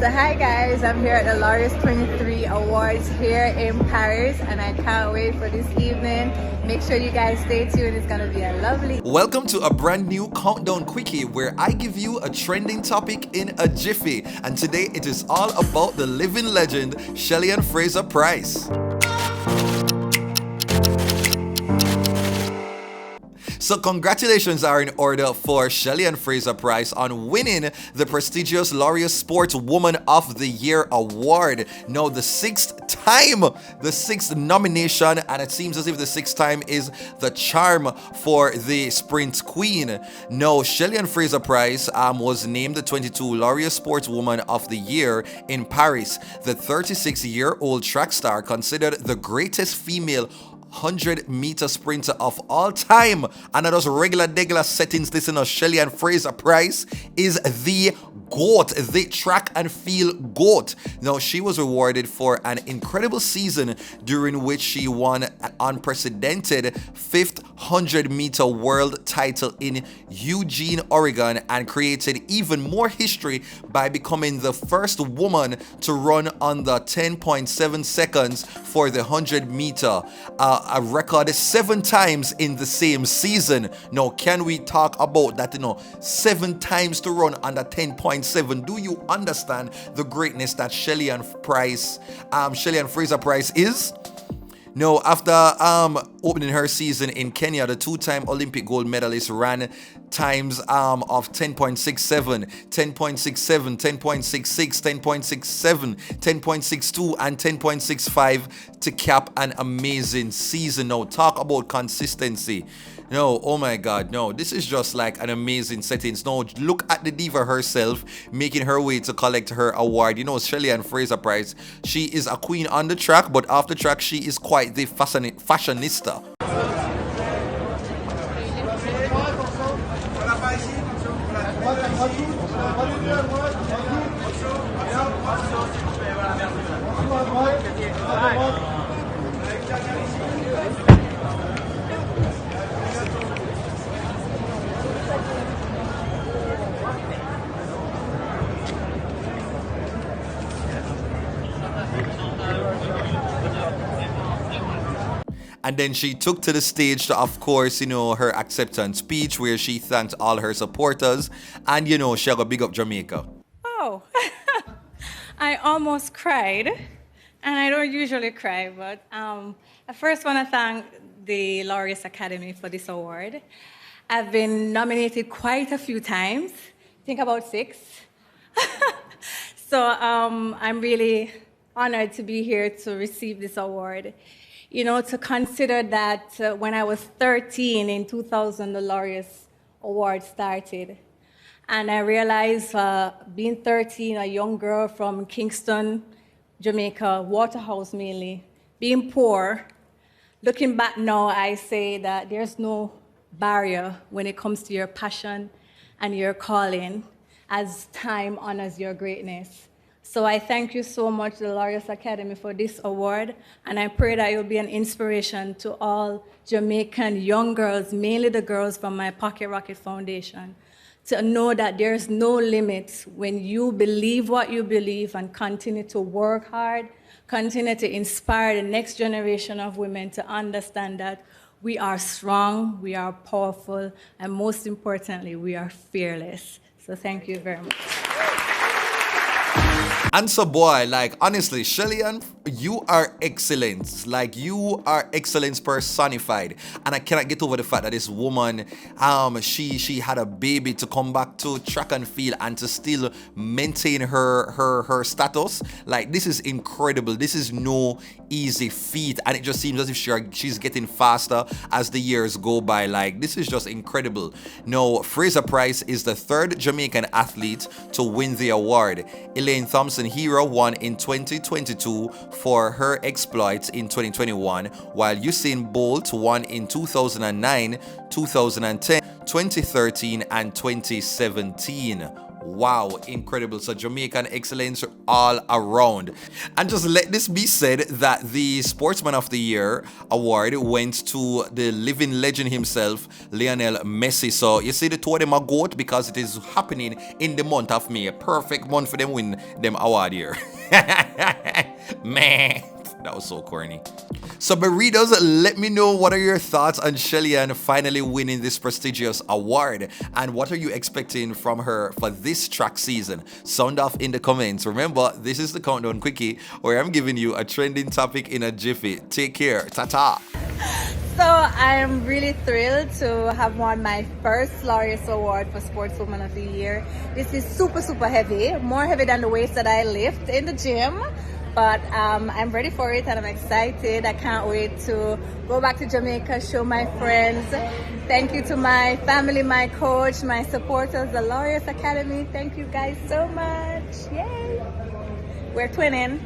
So hi guys, I'm here at the Laureus 23 Awards here in Paris and I can't wait for this evening. Make sure you guys stay tuned, it's gonna be a lovely... Welcome to a brand new Countdown Quickie where I give you a trending topic in a jiffy, and today it is all about the living legend Shelly-Ann Fraser Pryce. So congratulations are in order for Shelly-Ann Fraser Pryce on winning the prestigious Laureus Sportswoman of the Year award. Now the sixth nomination, and it seems as if the sixth time is the charm for the sprint queen. Now Shelly-Ann Fraser Pryce was named the 22 Laureus Sportswoman of the Year in Paris. The 36-year-old track star, considered the greatest female 100-meter sprinter of all time, and those regular settings, listener, Shelly-Ann Fraser Pryce is the GOAT, the track and field GOAT. Now, she was rewarded for an incredible season during which she won an unprecedented 5th 100-meter world title in Eugene, Oregon, and created even more history by becoming the first woman to run under 10.7 seconds for the 100-meter. A record 7 times in the same season. Now, can we talk about that? 7 times to run under 10.7. Do you understand the greatness that Shelly-Ann Fraser Pryce is? No, after opening her season in Kenya, the 2-time Olympic gold medalist ran times of 10.67, 10.67, 10.66, 10.67, 10.62, and 10.65 to cap an amazing season. Now, talk about consistency. No, oh my God, no, this is just like an amazing settings. Now, look at the diva herself making her way to collect her award. Shelly-Ann Fraser Pryce, she is a queen on the track, but off the track, she is quite the fashionista. And then she took to the stage to, of course, her acceptance speech where she thanked all her supporters. And, she got big up Jamaica. Oh, I almost cried. And I don't usually cry, but I first want to thank the Laureus Academy for this award. I've been nominated quite a few times, I think about 6. So I'm really honored to be here to receive this award. To consider that when I was 13 in 2000, the Laureus Award started. And I realized being 13, a young girl from Kingston, Jamaica, Waterhouse mainly, being poor, looking back now, I say that there's no barrier when it comes to your passion and your calling as time honors your greatness. So I thank you so much, the Laureus Academy, for this award, and I pray that it will be an inspiration to all Jamaican young girls, mainly the girls from my Pocket Rocket Foundation, to know that there's no limits when you believe what you believe and continue to work hard, continue to inspire the next generation of women to understand that we are strong, we are powerful, and most importantly, we are fearless. So thank you very much. And so, boy, honestly, Shelly-Ann, you are excellence. You are excellence personified. And I cannot get over the fact that this woman, she had a baby to come back to track and field and to still maintain her status. This is incredible. This is no easy feat. And it just seems as if she's getting faster as the years go by. This is just incredible. Now, Fraser Pryce is the 3rd Jamaican athlete to win the award. Elaine Thompson Hero won in 2022 for her exploits in 2021, while Usain Bolt won in 2009, 2010, 2013, and 2017. Wow, incredible. So Jamaican excellence all around. And just let this be said that the Sportsman of the Year award went to the living legend himself, Lionel Messi. So you see the two of them are goat because it is happening in the month of May. A perfect month for them win them award here. Man, that was so corny. So burritos, let me know what are your thoughts on Shelly-Ann finally winning this prestigious award, and what are you expecting from her for this track season? Sound off in the comments. Remember, this is the Countdown Quickie, where I'm giving you a trending topic in a jiffy. Take care. Ta-ta. So I'm really thrilled to have won my first Laureus Award for Sportswoman of the Year. This is super, super heavy, more heavy than the weights that I lift in the gym. But I'm ready for it and I'm excited. I can't wait to go back to Jamaica, show my friends. Thank you to my family, my coach, my supporters, the Laureus Academy. Thank you guys so much. Yay! We're twinning.